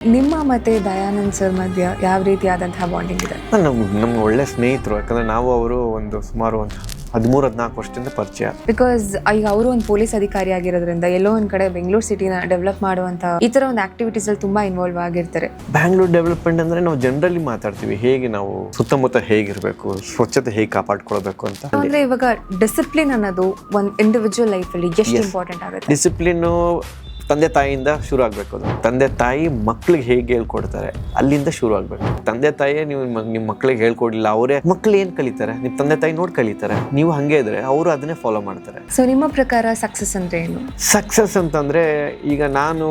ನಿಮ್ಮ ಮತ್ತೆ ದಯಾನಂದ್ ಸರ್ ಮಧ್ಯ ಯಾವ ರೀತಿಯಾದಂತಹ ಬಾಂಡಿಂಗ್ ಇದೆ? ನಮ್ಗೆ ಒಳ್ಳೆ ಸ್ನೇಹಿತರು. ಯಾಕಂದರೆ ನಾವು ಅವರು ಸುಮಾರು 13-14 ವರ್ಷದಿಂದ ಪರಿಚಯ. ಬಿಕಾಸ್ ಈಗ ಅವರು ಒಂದು ಪೊಲೀಸ್ ಅಧಿಕಾರಿ ಆಗಿರೋದ್ರಿಂದ ಎಲ್ಲೋ ಒಂದು ಕಡೆ ಬೆಂಗಳೂರು ಸಿಟಿನ ಡೆವಲಪ್ ಮಾಡುವಂತ ಈ ತರ ಒಂದು ಆಕ್ಟಿವಿಟೀಸ್ ಅಲ್ಲಿ ತುಂಬಾ ಇನ್ವಾಲ್ವ್ ಆಗಿರ್ತಾರೆ. ಬ್ಯಾಂಗ್ಳೂರ್ ಡೆವಲಪ್ಮೆಂಟ್ ಅಂದರೆ ನಾವು ಜನರಲಿ ಮಾತಾಡ್ತೀವಿ, ಹೇಗೆ ನಾವು ಸುತ್ತಮುತ್ತ ಹೇಗಿರಬೇಕು, ಸ್ವಚ್ಛತೆ ಹೇಗೆ ಕಾಪಾಡ್ಕೊಳ್ಬೇಕು ಅಂತ. ಅಂದ್ರೆ ಇವಾಗ ಡಿಸಿಪ್ಲಿನ್ ಅನ್ನೋದು ಒಂದು ಇಂಡಿವಿಜುವಲ್ ಲೈಫ್ ಅಲ್ಲಿ ಎಷ್ಟು ಇಂಪಾರ್ಟೆಂಟ್ ಆಗುತ್ತೆ? ಡಿಸಿಪ್ಲಿನ್ನು ತಂದೆ ತಾಯಿಯಿಂದ ಶುರು ಆಗಬೇಕು. ಅದು ತಂದೆ ತಾಯಿ ಮಕ್ಳಿಗೆ ಹೇಗೆ ಹೇಳ್ಕೊಡ್ತಾರೆ ಅಲ್ಲಿಂದ ಶುರು ಆಗಬೇಕು. ತಂದೆ ತಾಯಿಯೇ ನೀವು ನಿಮ್ಮ ಮಕ್ಳಿಗೆ ಹೇಳ್ಕೊಡ್ಲಿಲ್ಲ, ಅವರೇ ಮಕ್ಳು ಏನು ಕಲಿತಾರೆ? ನಿಮ್ಮ ತಂದೆ ತಾಯಿ ನೋಡಿ ಕಲಿತಾರೆ. ನೀವು ಹಂಗೆ ಇದ್ರೆ ಅವರು ಅದನ್ನೇ ಫಾಲೋ ಮಾಡ್ತಾರೆ. ಸೊ ನಿಮ್ಮ ಪ್ರಕಾರ ಸಕ್ಸಸ್ ಅಂದ್ರೆ ಏನು? ಸಕ್ಸಸ್ ಅಂತಂದರೆ ಈಗ ನಾನು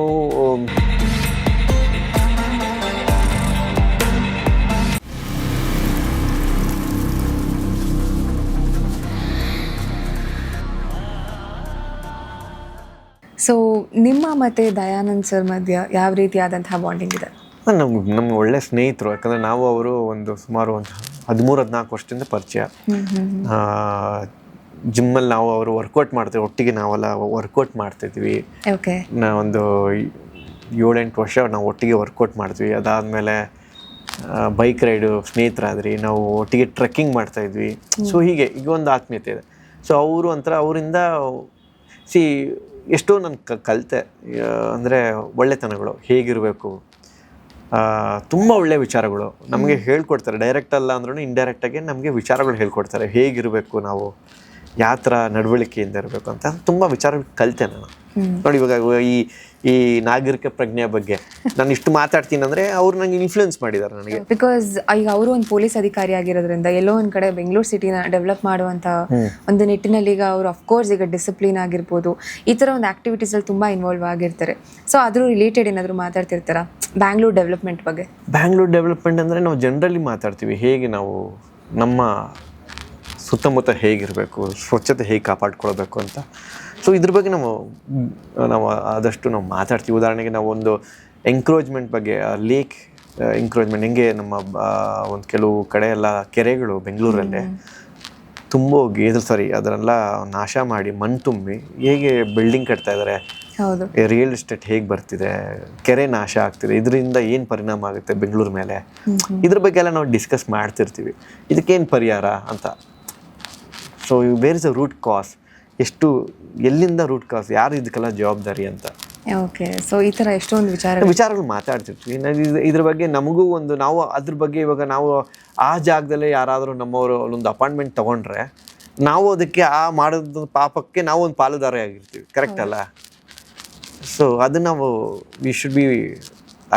ಸೊ ನಿಮ್ಮ ಮತ್ತೆ ದಯಾನಂದ್ ಸರ್ ಮಧ್ಯ ಯಾವ ರೀತಿಯಾದಂತಹ ಬಾಂಡಿಂಗ್ ಇದೆ? ನಮ್ಗೆ ಒಳ್ಳೆ ಸ್ನೇಹಿತರು. ಯಾಕಂದರೆ ನಾವು ಅವರು ಸುಮಾರು 13-14 ವರ್ಷದಿಂದ ಪರಿಚಯ. ಜಿಮ್ಮಲ್ಲಿ ನಾವು ಅವರು ವರ್ಕೌಟ್ ಮಾಡ್ತೀವಿ, ಒಟ್ಟಿಗೆ ನಾವೆಲ್ಲ ವರ್ಕೌಟ್ ಮಾಡ್ತಿದ್ವಿ. ಓಕೆ. ಒಂದು 7-8 ವರ್ಷ ನಾವು ಒಟ್ಟಿಗೆ ವರ್ಕೌಟ್ ಮಾಡ್ತೀವಿ. ಅದಾದಮೇಲೆ ಬೈಕ್ ರೈಡು ಸ್ನೇಹಿತರಾದ್ರಿ, ನಾವು ಒಟ್ಟಿಗೆ ಟ್ರೆಕ್ಕಿಂಗ್ ಮಾಡ್ತಾಯಿದ್ವಿ. ಸೊ ಹೀಗೆ ಈಗ ಒಂದು ಆತ್ಮೀಯತೆ ಇದೆ. ಸೊ ಅವರು ಒಂಥರ ಅವರಿಂದ ಎಷ್ಟೋ ನಾನು ಕಲಿತೆ. ಅಂದರೆ ಒಳ್ಳೆತನಗಳು ಹೇಗಿರಬೇಕು, ತುಂಬ ಒಳ್ಳೆಯ ವಿಚಾರಗಳು ನಮಗೆ ಹೇಳ್ಕೊಡ್ತಾರೆ. ಡೈರೆಕ್ಟ್ ಅಲ್ಲ ಅಂದ್ರೂ ಇಂಡೈರೆಕ್ಟಾಗಿ ನಮಗೆ ವಿಚಾರಗಳು ಹೇಳ್ಕೊಡ್ತಾರೆ. ಹೇಗಿರಬೇಕು, ನಾವು ಯಾವ ಥರ ನಡವಳಿಕೆಯಿಂದ ಇರಬೇಕು ಅಂತ ತುಂಬ ವಿಚಾರಗಳು ಕಲಿತೆ ನಾನು. ನೋಡಿ ಇವಾಗ ಈ ನಾಗರಿಕ ಪ್ರಜ್ಞೆ ಬಗ್ಗೆ ನಾನು ಇಷ್ಟು ಮಾತಾಡ್ತೀನಿ ಅಂದರೆ ಅವ್ರು ನಂಗೆ ಇನ್ಫ್ಲುಯೆನ್ಸ್ ಮಾಡಿದ್ದಾರೆ ನನಗೆ. ಬಿಕಾಸ್ ಈಗ ಅವರು ಒಂದು ಪೊಲೀಸ್ ಅಧಿಕಾರಿ ಆಗಿರೋದ್ರಿಂದ ಎಲ್ಲೋ ಒಂದು ಕಡೆ ಬೆಂಗಳೂರು ಸಿಟಿನ ಡೆವಲಪ್ ಮಾಡುವಂತ ಒಂದು ನಿಟ್ಟಿನಲ್ಲಿ ಈಗ ಅವರು ಅಫ್ಕೋರ್ಸ್ ಈಗ ಡಿಸಿಪ್ಲಿನ್ ಆಗಿರ್ಬೋದು, ಈ ಥರ ಒಂದು ಆಕ್ಟಿವಿಟೀಸ್ ಅಲ್ಲಿ ತುಂಬ ಇನ್ವಾಲ್ವ್ ಆಗಿರ್ತಾರೆ. ಸೊ ಅದ್ರ ರಿಲೇಟೆಡ್ ಏನಾದರೂ ಮಾತಾಡ್ತಿರ್ತಾರಾ ಬ್ಯಾಂಗ್ಳೂರ್ ಡೆವಲಪ್ಮೆಂಟ್ ಬಗ್ಗೆ? ಬ್ಯಾಂಗ್ಳೂರ್ ಡೆವಲಪ್ಮೆಂಟ್ ಅಂದರೆ ನಾವು ಜನರಲಿ ಮಾತಾಡ್ತೀವಿ, ಹೇಗೆ ನಾವು ನಮ್ಮ ಸುತ್ತಮುತ್ತ ಹೇಗಿರಬೇಕು, ಸ್ವಚ್ಛತೆ ಹೇಗೆ ಕಾಪಾಡ್ಕೊಳ್ಬೇಕು ಅಂತ. ಸೊ ಇದ್ರ ಬಗ್ಗೆ ನಾವು ಆದಷ್ಟು ನಾವು ಮಾತಾಡ್ತೀವಿ. ಉದಾಹರಣೆಗೆ ನಾವು ಒಂದು ಎಂಕ್ರೋಚ್ಮೆಂಟ್ ಬಗ್ಗೆ, ಲೇಕ್ ಎಂಕ್ರೋಚ್ಮೆಂಟ್ ಹೆಂಗೆ ನಮ್ಮ ಒಂದು ಕೆಲವು ಕಡೆ ಎಲ್ಲ ಕೆರೆಗಳು ಬೆಂಗಳೂರಲ್ಲೇ ತುಂಬೋಗಿ ಅದನ್ನೆಲ್ಲ ನಾಶ ಮಾಡಿ ಮಣ್ಣು ತುಂಬಿ ಹೇಗೆ ಬಿಲ್ಡಿಂಗ್ ಕಟ್ತಾ ಇದ್ದಾರೆ, ಹೌದು, ರಿಯಲ್ ಎಸ್ಟೇಟ್ ಹೇಗೆ ಬರ್ತಿದೆ, ಕೆರೆ ನಾಶ ಆಗ್ತಿದೆ, ಇದರಿಂದ ಏನು ಪರಿಣಾಮ ಆಗುತ್ತೆ ಬೆಂಗಳೂರು ಮೇಲೆ, ಇದ್ರ ಬಗ್ಗೆ ಎಲ್ಲ ನಾವು ಡಿಸ್ಕಸ್ ಮಾಡ್ತಿರ್ತೀವಿ. ಇದಕ್ಕೇನು ಪರಿಹಾರ ಅಂತ. So where is a root cause, ಎಲ್ಲಿಂದ ರೂಟ್ ಕಾಸ್, ಯಾರು ಇದಕ್ಕೆಲ್ಲ ಜವಾಬ್ದಾರಿ ಅಂತ. ಓಕೆ. ಸೊ ಈ ಥರ ಎಷ್ಟೊಂದು ವಿಚಾರಗಳು ಮಾತಾಡ್ತಿರ್ತೀವಿ. ಇದ್ರ ಬಗ್ಗೆ ನಮಗೂ ನಾವು ಅದ್ರ ಬಗ್ಗೆ ಇವಾಗ ನಾವು ಆ ಜಾಗದಲ್ಲೇ ಯಾರಾದರೂ ನಮ್ಮವರು ಒಂದು ಅಪಾಯಿಂಟ್ಮೆಂಟ್ ತೊಗೊಂಡ್ರೆ ನಾವು ಅದಕ್ಕೆ ಮಾಡೋದು ಪಾಪಕ್ಕೆ ನಾವು ಒಂದು ಪಾಲುದಾರ ಆಗಿರ್ತೀವಿ. ಕರೆಕ್ಟ್ ಅಲ್ಲ? ಸೊ ಅದು ನಾವು we should be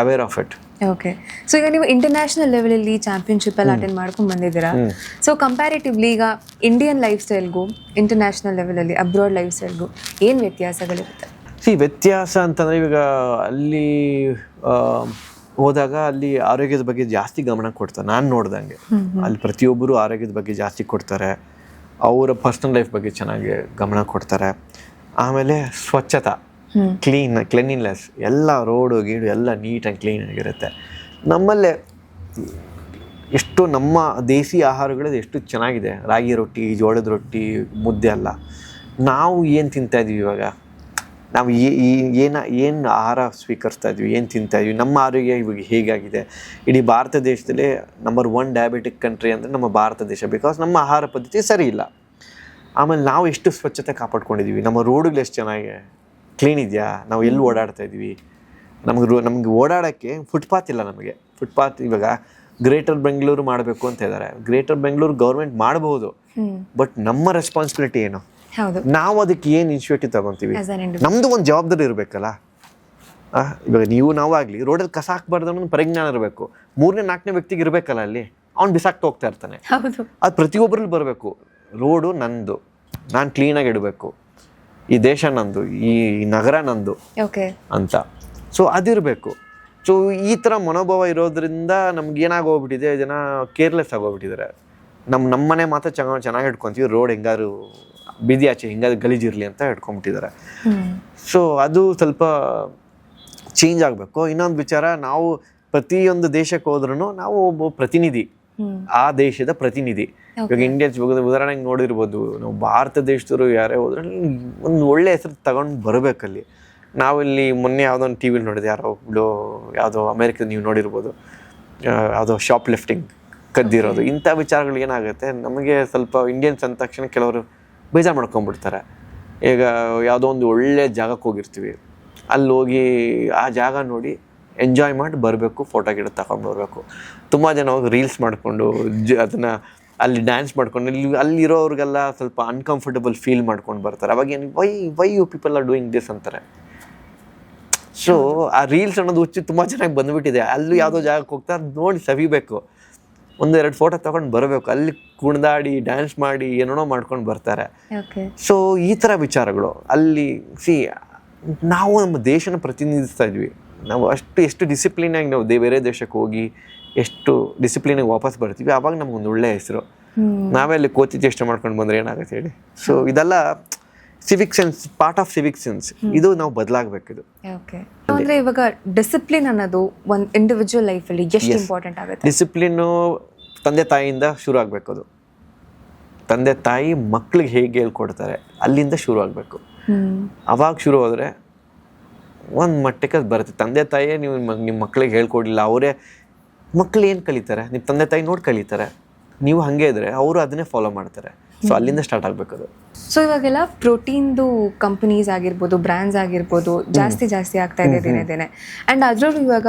aware of it. Okay. So ಈಗ ನೀವು ಇಂಟರ್ನ್ಯಾಷನಲ್ ಲೆವೆಲಲ್ಲಿ ಚಾಂಪಿಯನ್ಶಿಪ್ ಎಲ್ಲ ಅಟೆಂಡ್ ಮಾಡ್ಕೊಂಡು ಬಂದಿದ್ದೀರಾ. ಸೊ ಕಂಪ್ಯಾರಿಟಿವ್ಲಿ ಈಗ ಇಂಡಿಯನ್ ಲೈಫ್ ಸ್ಟೈಲ್ಗೂ ಇಂಟರ್ನ್ಯಾಷನಲ್ ಲೆವೆಲಲ್ಲಿ ಅಬ್ರಾಡ್ ಲೈಫ್ ಸ್ಟೈಲ್ಗೂ ಏನು ವ್ಯತ್ಯಾಸಗಳಿರುತ್ತೆ? ವ್ಯತ್ಯಾಸ ಅಂತಂದರೆ ಇವಾಗ ಅಲ್ಲಿ ಹೋದಾಗ ಅಲ್ಲಿ ಆರೋಗ್ಯದ ಬಗ್ಗೆ ಜಾಸ್ತಿ ಗಮನ ಕೊಡ್ತಾರೆ. ನಾನು ನೋಡ್ದಂಗೆ ಅಲ್ಲಿ ಪ್ರತಿಯೊಬ್ಬರು ಆರೋಗ್ಯದ ಬಗ್ಗೆ ಜಾಸ್ತಿ ಕೊಡ್ತಾರೆ, ಅವರ ಪರ್ಸ್ನಲ್ ಲೈಫ್ ಬಗ್ಗೆ ಚೆನ್ನಾಗಿ ಗಮನ ಕೊಡ್ತಾರೆ. ಆಮೇಲೆ ಸ್ವಚ್ಛತಾ, ಕ್ಲೀನ್ನೆಸ್, ಎಲ್ಲ ರೋಡು ಗೀಡು ಎಲ್ಲ ನೀಟ್ ಆ್ಯಂಡ್ ಕ್ಲೀನಾಗಿರುತ್ತೆ. ನಮ್ಮಲ್ಲೇ ಎಷ್ಟು ನಮ್ಮ ದೇಸಿ ಆಹಾರಗಳದ್ದು ಎಷ್ಟು ಚೆನ್ನಾಗಿದೆ. ರಾಗಿ ರೊಟ್ಟಿ, ಜೋಳದ ರೊಟ್ಟಿ, ಮುದ್ದೆ ಎಲ್ಲ. ನಾವು ಏನು ತಿಂತಾಯಿದ್ವಿ ಇವಾಗ, ನಾವು ಏನು ಆಹಾರ ಸ್ವೀಕರಿಸ್ತಾ ಇದ್ವಿ, ಏನು ತಿಂತಾಯಿದ್ವಿ, ನಮ್ಮ ಆರೋಗ್ಯ ಇವಾಗ ಹೇಗಾಗಿದೆ. ಇಡೀ ಭಾರತ ದೇಶದಲ್ಲೇ ನಂಬರ್ 1 ಡಯಾಬಿಟಿಕ್ ಕಂಟ್ರಿ ಅಂದರೆ ನಮ್ಮ ಭಾರತ ದೇಶ. ಬಿಕಾಸ್ ನಮ್ಮ ಆಹಾರ ಪದ್ಧತಿ ಸರಿ ಇಲ್ಲ. ಆಮೇಲೆ ನಾವು ಎಷ್ಟು ಸ್ವಚ್ಛತೆ ಕಾಪಾಡ್ಕೊಂಡಿದ್ದೀವಿ, ನಮ್ಮ ರೋಡುಗಳು ಎಷ್ಟು ಚೆನ್ನಾಗಿ ಕ್ಲೀನ್ ಇದೆಯಾ, ನಾವು ಎಲ್ಲಿ ಓಡಾಡ್ತಾ ಇದ್ವಿ, ನಮಗೆ ಓಡಾಡೋಕ್ಕೆ ಫುಟ್ಪಾತ್ ಇಲ್ಲ. ನಮಗೆ ಫುಟ್ಪಾತ್ ಇವಾಗ ಗ್ರೇಟರ್ ಬೆಂಗಳೂರು ಮಾಡಬೇಕು ಅಂತ ಇದ್ದಾರೆ. ಗ್ರೇಟರ್ ಬೆಂಗಳೂರು ಗೌರ್ಮೆಂಟ್ ಮಾಡಬಹುದು, ಬಟ್ ನಮ್ಮ ರೆಸ್ಪಾನ್ಸಿಬಿಲಿಟಿ ಏನು? ನಾವು ಅದಕ್ಕೆ ಏನು ಇನಿಷಿಯೇಟಿವ್ ತಗೊತೀವಿ? ನಮ್ಮದು ಒಂದು ಜವಾಬ್ದಾರಿ ಇರಬೇಕಲ್ಲ. ಇವಾಗ ನಾವು ಆಗಲಿ ರೋಡಲ್ಲಿ ಕಸ ಹಾಕ್ಬಾರ್ದು ಅನ್ನೋ ಪರಿಜ್ಞಾನ ಇರಬೇಕು. 3ನೇ 4ನೇ ವ್ಯಕ್ತಿಗೆ ಇರಬೇಕಲ್ಲ, ಅಲ್ಲಿ ಅವ್ನು ಬಿಸಾಕ್ತಾ ಹೋಗ್ತಾ ಇರ್ತಾನೆ. ಅದು ಪ್ರತಿಯೊಬ್ಬರಲ್ಲಿ ಬರಬೇಕು. ರೋಡು ನಂದು, ನಾನು ಕ್ಲೀನಾಗಿ ಇಡಬೇಕು, ಈ ದೇಶ ನಂದು, ಈ ನಗರ ನಂದು ಅಂತ. ಸೊ ಅದಿರಬೇಕು. ಸೊ ಈ ಥರ ಮನೋಭಾವ ಇರೋದ್ರಿಂದ ನಮ್ಗೇನಾಗೋಗ್ಬಿಟ್ಟಿದೆ, ಜನ ಕೇರ್ಲೆಸ್ ಆಗೋಗ್ಬಿಟ್ಟಿದ್ದಾರೆ. ನಮ್ಮನೆ ಮಾತ್ರ ಚೆನ್ನಾಗಿ ಇಟ್ಕೊತೀವಿ, ರೋಡ್ ಹೆಂಗಾದ್ರು ಬೀದಿ ಆಚೆ ಹೆಂಗಾದ್ರು ಗಲೀಜಿರಲಿ ಅಂತ ಇಟ್ಕೊಂಡ್ಬಿಟ್ಟಿದ್ದಾರೆ. ಸೊ ಅದು ಸ್ವಲ್ಪ ಚೇಂಜ್ ಆಗಬೇಕು. ಇನ್ನೊಂದು ವಿಚಾರ, ನಾವು ಪ್ರತಿಯೊಂದು ದೇಶಕ್ಕೆ ಹೋದ್ರೂ ನಾವು ಒಬ್ಬ ಪ್ರತಿನಿಧಿ, ಆ ದೇಶದ ಪ್ರತಿನಿಧಿ. ಇವಾಗ ಇಂಡಿಯನ್ಸ್ ಉದಾಹರಣೆಗೆ ನೋಡಿರ್ಬೋದು, ನಾವು ಭಾರತ ದೇಶದವರು ಯಾರೇ ಹೋದ್ರೆ ಒಂದು ಒಳ್ಳೆ ಹೆಸರು ತಗೊಂಡು ಬರಬೇಕಲ್ಲಿ. ನಾವಿಲ್ಲಿ ಮೊನ್ನೆ ಯಾವುದೋ ಒಂದು ಟಿ ವಿಲಿ ನೋಡಿದೆ, ಯಾರೋ ಒಬ್ಳು ಯಾವುದೋ ಅಮೇರಿಕದ ನೀವು ನೋಡಿರ್ಬೋದು, ಯಾವುದೋ ಶಾಪ್ ಲಿಫ್ಟಿಂಗ್ ಕದ್ದಿರೋದು. ಇಂಥ ವಿಚಾರಗಳು ಏನಾಗುತ್ತೆ, ನಮಗೆ ಸ್ವಲ್ಪ ಇಂಡಿಯನ್ಸ್ ಅಂದ ತಕ್ಷಣ ಕೆಲವರು ಬೇಜಾರು ಮಾಡ್ಕೊಂಡ್ಬಿಡ್ತಾರೆ. ಈಗ ಯಾವುದೋ ಒಂದು ಒಳ್ಳೆ ಜಾಗಕ್ಕೆ ಹೋಗಿರ್ತೀವಿ, ಅಲ್ಲಿ ಹೋಗಿ ಆ ಜಾಗ ನೋಡಿ ಎಂಜಾಯ್ ಮಾಡಿ ಬರಬೇಕು, ಫೋಟೋ ಗಿಡ ತಗೊಂಡು ಬರಬೇಕು. ತುಂಬ ಜನ ಹೋಗಿ ರೀಲ್ಸ್ ಮಾಡಿಕೊಂಡು ಅದನ್ನು ಅಲ್ಲಿ ಡ್ಯಾನ್ಸ್ ಮಾಡ್ಕೊಂಡು ಅಲ್ಲಿರೋರಿಗೆಲ್ಲ ಸ್ವಲ್ಪ ಅನ್ಕಂಫರ್ಟಬಲ್ ಫೀಲ್ ಮಾಡ್ಕೊಂಡು ಬರ್ತಾರೆ. ಅವಾಗ ಏನು why you people are doing this ಅಂತಾರೆ. ಸೊ ಆ ರೀಲ್ಸ್ ಅನ್ನೋದು ಹುಚ್ಚು ತುಂಬ ಚೆನ್ನಾಗಿ ಬಂದುಬಿಟ್ಟಿದೆ. ಅಲ್ಲೂ ಯಾವುದೋ ಜಾಗಕ್ಕೆ ಹೋಗ್ತಾ ನೋಡಿ ಸವಿಬೇಕು, 1-2 ಫೋಟೋ ತೊಗೊಂಡು ಬರಬೇಕು, ಅಲ್ಲಿ ಕುಣಿದಾಡಿ ಡ್ಯಾನ್ಸ್ ಮಾಡಿ ಏನೇನೋ ಮಾಡ್ಕೊಂಡು ಬರ್ತಾರೆ. ಸೊ ಈ ಥರ ವಿಚಾರಗಳು ಅಲ್ಲಿ ನಾವು ನಮ್ಮ ದೇಶನ ಪ್ರತಿನಿಧಿಸ್ತಾ ಇದ್ವಿ. ನಾವು ಎಷ್ಟು ಡಿಸಿಪ್ಲಿನಾಗಿ ನಾವು ಬೇರೆ ದೇಶಕ್ಕೆ ಹೋಗಿ ಎಷ್ಟು ಡಿಸಿಪ್ಲಿನಾಗಿ ವಾಪಸ್ ಬರ್ತೀವಿ, ಆವಾಗ ನಮ್ಗೊಂದು ಒಳ್ಳೆ ಹೆಸರು. ನಾವೇ ಅಲ್ಲಿ ಕೋತಿ ಚೇಷ್ಟೆ ಮಾಡ್ಕೊಂಡು ಬಂದರೆ ಏನಾಗುತ್ತೆ ಹೇಳಿ. ಸೊ ಇದೆಲ್ಲ Civic sense, part of Civic sense. ಇದು ನಾವು ಬದಲಾಗಬೇಕಿದು. ಅಂದ್ರೆ ಇವಾಗ ಡಿಸಿಪ್ಲಿನ್ ಅನ್ನೋದು ಒಂದು ಇಂಡಿವಿಜುವಲ್ ಲೈಫಲ್ಲಿ ಎಷ್ಟು ಇಂಪಾರ್ಟೆಂಟ್ ಆಗುತ್ತೆ? ಡಿಸಿಪ್ಲಿನ್ನು ತಂದೆ ತಾಯಿಯಿಂದ ಶುರು ಆಗಬೇಕು. ಅದು ತಂದೆ ತಾಯಿ ಮಕ್ಳಿಗೆ ಹೇಗೆ ಹೇಳ್ಕೊಡ್ತಾರೆ ಅಲ್ಲಿಂದ ಶುರು ಆಗಬೇಕು. ಅವಾಗ ಶುರು ಹೋದರೆ ಒಂದು ಮಟ್ಟಕ್ಕೆ ಅದು ಬರುತ್ತೆ. ತಂದೆ ತಾಯಿಯೇ ನೀವು ನಿಮ್ಮ ಮಕ್ಳಿಗೆ ಹೇಳ್ಕೊಡ್ಲಿಲ್ಲ, ಅವರೇ ಮಕ್ಳು ಏನು ಕಲಿತಾರೆ, ನಿಮ್ಮ ತಂದೆ ತಾಯಿ ನೋಡಿ ಕಲಿತಾರೆ. ನೀವು ಹಾಗೆ ಇದ್ರೆ ಅವರು ಅದನ್ನೇ ಫಾಲೋ ಮಾಡ್ತಾರೆ. ಸೊ ಅಲ್ಲಿಂದ ಸ್ಟಾರ್ಟ್ ಆಗಬೇಕು ಅದು. ಸೊ ಇವಾಗೆಲ್ಲ ಪ್ರೋಟೀನ್ದು ಕಂಪನೀಸ್ ಆಗಿರ್ಬೋದು, ಬ್ರ್ಯಾಂಡ್ಸ್ ಆಗಿರ್ಬೋದು, ಜಾಸ್ತಿ ಆಗ್ತಾ ಇದೆ ದಿನೇ ದಿನೇ. ಆ್ಯಂಡ್ ಅದರಲ್ಲೂ ಇವಾಗ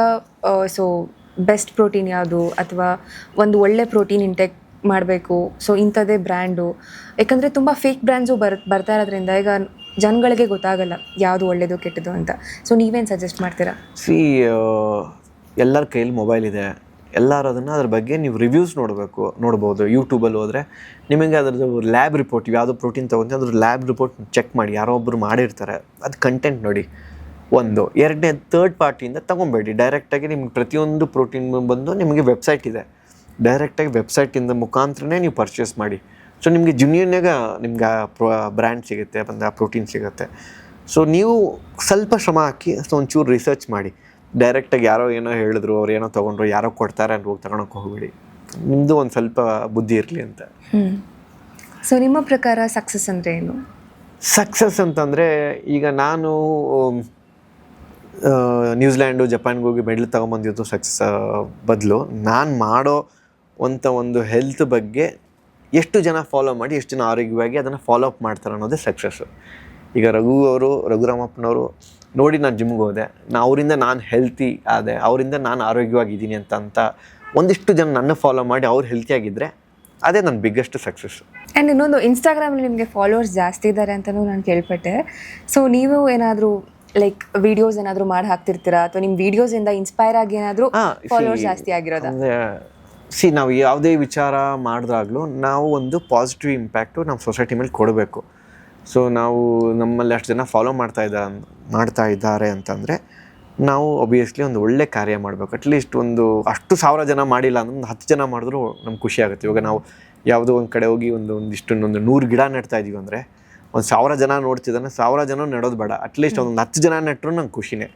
ಸೊ ಬೆಸ್ಟ್ ಪ್ರೋಟೀನ್ ಯಾವುದು, ಅಥವಾ ಒಂದು ಒಳ್ಳೆ ಪ್ರೋಟೀನ್ ಇಂಟೇಕ್ ಮಾಡಬೇಕು, ಸೊ ಇಂಥದ್ದೇ ಬ್ರ್ಯಾಂಡು. ಯಾಕಂದರೆ ತುಂಬ ಫೇಕ್ ಬ್ರ್ಯಾಂಡ್ಸು ಬರ್ತಾ ಇರೋದ್ರಿಂದ ಈಗ ಜನಗಳಿಗೆ ಗೊತ್ತಾಗಲ್ಲ ಯಾವುದು ಒಳ್ಳೆಯದು ಕೆಟ್ಟದ್ದು ಅಂತ. ಸೊ ನೀವೇನು ಸಜೆಸ್ಟ್ ಮಾಡ್ತೀರಾ? ಎಲ್ಲರ ಕೈಯಲ್ಲಿ ಮೊಬೈಲ್ ಇದೆ, ಎಲ್ಲರೂ ಅದ್ರ ಬಗ್ಗೆ ನೀವು ರಿವ್ಯೂಸ್ ನೋಡ್ಬೋದು. ಯೂಟ್ಯೂಬಲ್ಲಿ ಹೋದರೆ ನಿಮಗೆ ಅದ್ರದ್ದು ಲ್ಯಾಬ್ ರಿಪೋರ್ಟ್, ಯಾವುದೋ ಪ್ರೋಟೀನ್ ತೊಗೊಂತೀವಿ ಅದ್ರ ಲ್ಯಾಬ್ ರಿಪೋರ್ಟ್ ಚೆಕ್ ಮಾಡಿ, ಯಾರೋ ಒಬ್ಬರು ಮಾಡಿರ್ತಾರೆ, ಅದು ಕಂಟೆಂಟ್ ನೋಡಿ. ಒಂದು ಎರಡನೇ ಥರ್ಡ್ ಪಾರ್ಟಿಯಿಂದ ತೊಗೊಬೇಡಿ. ಡೈರೆಕ್ಟಾಗಿ ನಿಮ್ಗೆ ಪ್ರತಿಯೊಂದು ಪ್ರೋಟೀನ್ ಬಂದು ನಿಮಗೆ ವೆಬ್ಸೈಟ್ ಇದೆ, ಡೈರೆಕ್ಟಾಗಿ ವೆಬ್ಸೈಟಿಂದ ಮುಖಾಂತರನೇ ನೀವು ಪರ್ಚೇಸ್ ಮಾಡಿ. ಸೊ ನಿಮಗೆ ಜುನಿಯರ್ನಾಗ ನಿಮ್ಗೆ ಬ್ರ್ಯಾಂಡ್ ಸಿಗುತ್ತೆ, ಬಂದ ಪ್ರೋಟೀನ್ ಸಿಗುತ್ತೆ. ಸೊ ನೀವು ಸ್ವಲ್ಪ ಶ್ರಮ ಹಾಕಿ ಒಂಚೂರು ರಿಸರ್ಚ್ ಮಾಡಿ. ಡೈರೆಕ್ಟಾಗಿ ಯಾರೋ ಏನೋ ಹೇಳಿದ್ರು, ಅವ್ರು ಏನೋ ತೊಗೊಂಡ್ರು, ಯಾರೋ ಕೊಡ್ತಾರೆ ಅಂತ ಹೋಗಿ ತಗೊಳಕ್ಕೆ ಹೋಗ್ಬೇಡಿ. ನಿಮ್ಮದು ಒಂದು ಸ್ವಲ್ಪ ಬುದ್ಧಿ ಇರಲಿ ಅಂತ. ಸೊ ನಿಮ್ಮ ಪ್ರಕಾರ ಸಕ್ಸಸ್ ಅಂದರೆ ಏನು? ಸಕ್ಸಸ್ ಅಂತಂದರೆ ಈಗ ನಾನು ನ್ಯೂಜಿಲ್ಯಾಂಡು, ಜಪಾನ್ಗೆ ಹೋಗಿ ಮೆಡಲ್ ತೊಗೊಂಬಂದಿದ್ದು ಸಕ್ಸಸ್ ಬದಲು ನಾನು ಮಾಡೋ ಒಂದು ಹೆಲ್ತ್ ಬಗ್ಗೆ ಎಷ್ಟು ಜನ ಫಾಲೋ ಮಾಡಿ, ಎಷ್ಟು ಜನ ಆರೋಗ್ಯವಾಗಿ ಅದನ್ನು ಫಾಲೋ ಅಪ್ ಮಾಡ್ತಾರೆ ಅನ್ನೋದೇ ಸಕ್ಸಸ್ಸು. ಈಗ ರಘುರಾಮಪ್ಪನವರು ನೋಡಿ ನಾನು ಜಿಮ್ಗೆ ಹೋದೆ, ಅವರಿಂದ ನಾನು ಹೆಲ್ತಿ ಆದೆ, ಅವರಿಂದ ನಾನು ಆರೋಗ್ಯವಾಗಿದ್ದೀನಿ ಅಂತ ಒಂದಿಷ್ಟು ಜನ ನನ್ನ ಫಾಲೋ ಮಾಡಿ ಅವ್ರು ಹೆಲ್ತಿಯಾಗಿದ್ದರೆ ಅದೇ ನನ್ನ ಬಿಗ್ಗೆಸ್ಟ್ ಸಕ್ಸಸ್ಸು. ಆ್ಯಂಡ್ ಇನ್ನೊಂದು, ಇನ್ಸ್ಟಾಗ್ರಾಮಲ್ಲಿ ನಿಮಗೆ ಫಾಲೋವರ್ಸ್ ಜಾಸ್ತಿ ಇದ್ದಾರೆ ಅಂತಲೂ ನಾನು ಕೇಳ್ಪಟ್ಟೆ. ಸೊ ನೀವು ಏನಾದರೂ ಲೈಕ್ ವಿಡಿಯೋಸ್ ಏನಾದರೂ ಮಾಡಿ ಹಾಕ್ತಿರ್ತೀರಾ, ಅಥವಾ ನಿಮ್ಮ ವಿಡಿಯೋಸಿಂದ ಇನ್ಸ್ಪೈರ್ ಆಗಿ ಏನಾದರೂ ಫಾಲೋವರ್ಸ್ ಜಾಸ್ತಿ ಆಗಿರೋದಾ? ನಾವು ಯಾವುದೇ ವಿಚಾರ ಮಾಡಿದಾಗಲೂ ನಾವು ಒಂದು ಪಾಸಿಟಿವ್ ಇಂಪ್ಯಾಕ್ಟು ನಮ್ಮ ಸೊಸೈಟಿ ಮೇಲೆ ಕೊಡಬೇಕು. ಸೊ ನಾವು ನಮ್ಮಲ್ಲಿ ಅಷ್ಟು ಜನ ಫಾಲೋ ಮಾಡ್ತಾ ಇದ್ದಾರೆ ಅಂತಂದರೆ ನಾವು ಒಬ್ವಿಯಸ್ಲಿ ಒಂದು ಒಳ್ಳೆ ಕಾರ್ಯ ಮಾಡಬೇಕು. ಅಟ್ಲೀಸ್ಟ್ ಅಷ್ಟು 1000 ಜನ ಮಾಡಿಲ್ಲ ಅಂದ್ರೆ 10 ಜನ ಮಾಡಿದ್ರು ನಮ್ಗೆ ಖುಷಿ ಆಗುತ್ತೆ. ಇವಾಗ ನಾವು ಯಾವುದೋ ಒಂದು ಕಡೆ ಹೋಗಿ ಒಂದು 100 ಗಿಡ ನೆಡ್ತಾ ಇದೀವಿ ಅಂದರೆ 1000 ಜನ ನೋಡ್ತಿದ್ದಾನೆ, 1000 ಜನ ನೆಡೋದು ಬೇಡ, ಅಟ್ಲೀಸ್ಟ್ 10 ಜನ ನೆಟ್ಟರು ನಂಗೆ ಖುಷಿನೇ.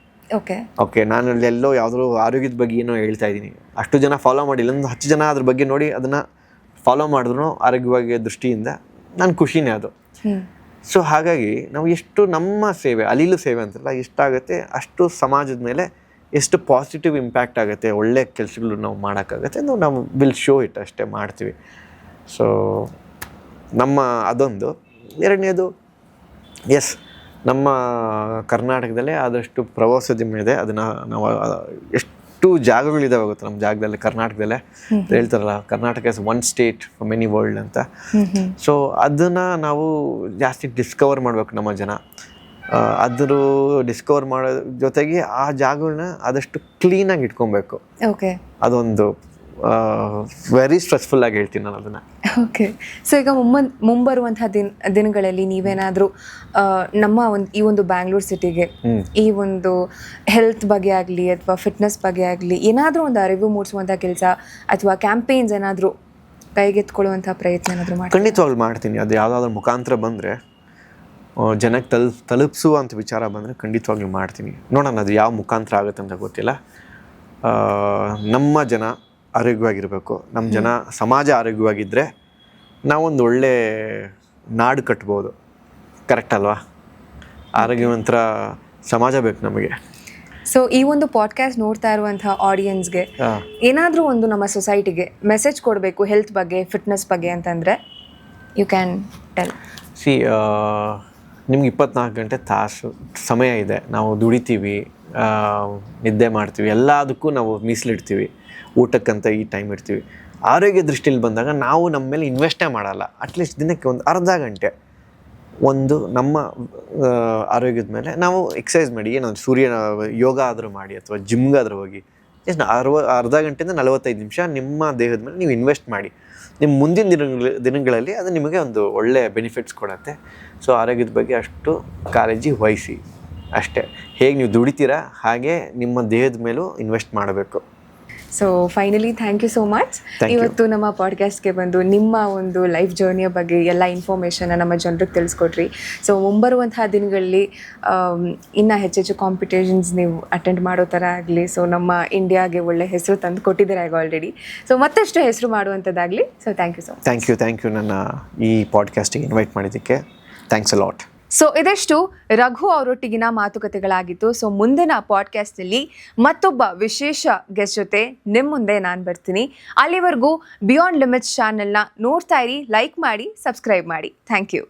ಓಕೆ, ನಾನು ಎಲ್ಲೋ ಯಾವುದೋ ಆರೋಗ್ಯದ ಬಗ್ಗೆ ಏನೋ ಹೇಳ್ತಾ ಇದ್ದೀನಿ, ಅಷ್ಟು ಜನ ಫಾಲೋ ಮಾಡಿಲ್ಲ, 10 ಜನ ಅದ್ರ ಬಗ್ಗೆ ನೋಡಿ ಅದನ್ನು ಫಾಲೋ ಮಾಡಿದ್ರು ಆರೋಗ್ಯವಾಗಿ ದೃಷ್ಟಿಯಿಂದ ನನ್ನ ಖುಷಿನೇ ಅದು. ಸೊ ಹಾಗಾಗಿ ನಾವು ಎಷ್ಟು ನಮ್ಮ ಸೇವೆ, ಅಲಿಲು ಸೇವೆ ಅಂತಲ್ಲ, ಎಷ್ಟಾಗುತ್ತೆ ಅಷ್ಟು ಸಮಾಜದ ಮೇಲೆ ಎಷ್ಟು ಪಾಸಿಟಿವ್ ಇಂಪ್ಯಾಕ್ಟ್ ಆಗುತ್ತೆ, ಒಳ್ಳೆ ಕೆಲಸಗಳು ನಾವು ಮಾಡೋಕ್ಕಾಗತ್ತೆ, ನಾವು ವಿಲ್ ಶೋ ಇಟ್, ಅಷ್ಟೇ ಮಾಡ್ತೀವಿ. ಸೊ ನಮ್ಮ ಅದೊಂದು. ಎರಡನೇದು, ಎಸ್, ನಮ್ಮ ಕರ್ನಾಟಕದಲ್ಲೇ ಆದಷ್ಟು ಪ್ರವಾಸೋದ್ಯಮ ಇದೆ. ಅದನ್ನು ನಾವು ಎಷ್ಟು ಜಾಗಗಳಿದಾವೆ ಗೊತ್ತಾ ನಮ್ಮ ಜಾಗದಲ್ಲಿ, ಕರ್ನಾಟಕದಲ್ಲೇ ಹೇಳ್ತಾರಲ್ಲ, Karnataka is one state for many world ಅಂತ. ಸೊ ಅದನ್ನು ನಾವು ಜಾಸ್ತಿ ಡಿಸ್ಕವರ್ ಮಾಡಬೇಕು ನಮ್ಮ ಜನ. ಅದ್ರ ಡಿಸ್ಕವರ್ ಮಾಡೋ ಜೊತೆಗೆ ಆ ಜಾಗಗಳನ್ನ ಆದಷ್ಟು ಕ್ಲೀನಾಗಿ ಇಟ್ಕೊಬೇಕು. ಅದೊಂದು ವೆರಿ ಸ್ಟ್ರೆಸ್ಫುಲ್ ಆಗಿ ಹೇಳ್ತೀನಿ ನಾನು ಅದನ್ನು. ಓಕೆ, ಸೊ ಈಗ ಮುಂಬರುವಂತಹ ದಿನಗಳಲ್ಲಿ ನೀವೇನಾದರೂ ನಮ್ಮ ಈ ಒಂದು ಬ್ಯಾಂಗ್ಳೂರ್ ಸಿಟಿಗೆ ಈ ಒಂದು ಹೆಲ್ತ್ ಬಗ್ಗೆ ಆಗಲಿ ಅಥವಾ ಫಿಟ್ನೆಸ್ ಬಗ್ಗೆ ಆಗಲಿ ಏನಾದರೂ ಒಂದು ಅರಿವು ಮೂಡಿಸುವಂಥ ಕೆಲಸ ಅಥವಾ ಕ್ಯಾಂಪೇನ್ಸ್ ಏನಾದರೂ ಕೈಗೆತ್ಕೊಳ್ಳುವಂಥ ಪ್ರಯತ್ನ ಏನಾದರೂ ಮಾಡಿ? ಖಂಡಿತವಾಗ್ಲು ಮಾಡ್ತೀನಿ. ಅದು ಯಾವುದಾದ್ರೂ ಮುಖಾಂತರ ಬಂದರೆ, ಜನಕ್ಕೆ ತಲುಪಿಸುವಂಥ ವಿಚಾರ ಬಂದರೆ ಖಂಡಿತವಾಗ್ಲೂ ಮಾಡ್ತೀನಿ. ನೋಡೋಣ ಅದು ಯಾವ ಮುಖಾಂತರ ಆಗುತ್ತೆ ಅಂತ ಗೊತ್ತಿಲ್ಲ. ನಮ್ಮ ಜನ ಆರೋಗ್ಯವಾಗಿರಬೇಕು, ನಮ್ಮ ಜನ ಸಮಾಜ ಆರೋಗ್ಯವಾಗಿದ್ದರೆ ನಾವೊಂದು ಒಳ್ಳೆ ನಾಡು ಕಟ್ಬೋದು. ಕರೆಕ್ಟ್ ಅಲ್ವಾ? ಆರೋಗ್ಯವಂತರ ಸಮಾಜ ಬೇಕು ನಮಗೆ. ಸೊ ಈ ಒಂದು ಪಾಡ್ಕಾಸ್ಟ್ ನೋಡ್ತಾ ಇರುವಂತಹ ಆಡಿಯನ್ಸ್ಗೆ ಏನಾದರೂ ಒಂದು ನಮ್ಮ ಸೊಸೈಟಿಗೆ ಮೆಸೇಜ್ ಕೊಡಬೇಕು ಹೆಲ್ತ್ ಬಗ್ಗೆ, ಫಿಟ್ನೆಸ್ ಬಗ್ಗೆ ಅಂತಂದರೆ ಯು ಕ್ಯಾನ್ ಟೆಲ್. ನಿಮ್ಗೆ 24 ಗಂಟೆ ತಾಸು ಸಮಯ ಇದೆ. ನಾವು ದುಡಿತೀವಿ, ನಿದ್ದೆ ಮಾಡ್ತೀವಿ, ಎಲ್ಲದಕ್ಕೂ ನಾವು ಮೀಸಲಿಡ್ತೀವಿ. ಊಟಕ್ಕಂತ ಈ ಟೈಮ್ ಇಡ್ತೀವಿ. ಆರೋಗ್ಯ ದೃಷ್ಟಿಯಲ್ಲಿ ಬಂದಾಗ ನಾವು ನಮ್ಮ ಮೇಲೆ ಇನ್ವೆಸ್ಟೇ ಮಾಡಲ್ಲ. ಅಟ್ಲೀಸ್ಟ್ ದಿನಕ್ಕೆ ಒಂದು ಅರ್ಧ ಗಂಟೆ ನಮ್ಮ ಆರೋಗ್ಯದ ಮೇಲೆ ನಾವು ಎಕ್ಸಸೈಸ್ ಮಾಡಿ, ಏನಂದ್ರೆ ಸೂರ್ಯನ ಯೋಗ ಆದರೂ ಮಾಡಿ ಅಥವಾ ಜಿಮ್ಗಾದ್ರೂ ಹೋಗಿ ಜಸ್ಟ್ ಅರ್ಧ ಗಂಟೆಯಿಂದ 45 ನಿಮಿಷ ನಿಮ್ಮ ದೇಹದ ಮೇಲೆ ನೀವು ಇನ್ವೆಸ್ಟ್ ಮಾಡಿ. ನಿಮ್ಮ ಮುಂದಿನ ದಿನಗಳಲ್ಲಿ ಅದು ನಿಮಗೆ ಒಂದು ಒಳ್ಳೆಯ ಬೆನಿಫಿಟ್ಸ್ ಕೊಡುತ್ತೆ. ಸೊ ಆರೋಗ್ಯದ ಬಗ್ಗೆ ಅಷ್ಟು ಕಾಳಜಿ ವಹಿಸಿ ಅಷ್ಟೇ. ಹೇಗೆ ನೀವು ದುಡಿತೀರಾ ಹಾಗೆ ನಿಮ್ಮ ದೇಹದ ಮೇಲೂ ಇನ್ವೆಸ್ಟ್ ಮಾಡಬೇಕು. So finally thank you so much. ಇವತ್ತು ನಮ್ಮ ಪಾಡ್ಕಾಸ್ಟ್ಗೆ ಬಂದು ನಿಮ್ಮ ಒಂದು ಲೈಫ್ ಜರ್ನಿಯ ಬಗ್ಗೆ ಎಲ್ಲ ಇನ್ಫಾರ್ಮೇಷನ್ನ ನಮ್ಮ ಜನರಿಗೆ ತಿಳಿಸ್ಕೊಟ್ರಿ. ಸೊ ಮುಂಬರುವಂತಹ ದಿನಗಳಲ್ಲಿ ಇನ್ನೂ ಹೆಚ್ಚೆಚ್ಚು ಕಾಂಪಿಟೇಷನ್ಸ್ ನೀವು ಅಟೆಂಡ್ ಮಾಡೋ ಥರ ಆಗಲಿ. ಸೊ ನಮ್ಮ ಇಂಡಿಯಾಗೆ ಒಳ್ಳೆ ಹೆಸರು ತಂದು ಕೊಟ್ಟಿದ್ದೀರಾ ಈಗ ಆಲ್ರೆಡಿ. ಸೊ ಮತ್ತಷ್ಟು ಹೆಸರು ಮಾಡುವಂಥದ್ದಾಗಲಿ. So thank you so much. Thank you ನನ್ನ ಈ ಪಾಡ್ಕಾಸ್ಟಿಗೆ ಇನ್ವೈಟ್ ಮಾಡಿದ್ದಕ್ಕೆ. Thanks a lot. ಸೊ ಇದಷ್ಟು ರಘು ಅವರೊಟ್ಟಿಗಿನ ಮಾತುಕತೆಗಳಾಗಿತ್ತು. ಸೊ ಮುಂದಿನ ಪಾಡ್ಕಾಸ್ಟ್ನಲ್ಲಿ ಮತ್ತೊಬ್ಬ ವಿಶೇಷ ಗೆಸ್ಟ್ ಜೊತೆ ನಿಮ್ಮ ಮುಂದೆ ನಾನು ಬರ್ತೀನಿ. ಅಲ್ಲಿವರೆಗೂ ಬಿಯಾಂಡ್ ಲಿಮಿಟ್ಸ್ ಚಾನೆಲ್ನ ನೋಡ್ತಾ ಇರಿ, ಲೈಕ್ ಮಾಡಿ, ಸಬ್ಸ್ಕ್ರೈಬ್ ಮಾಡಿ. Thank you.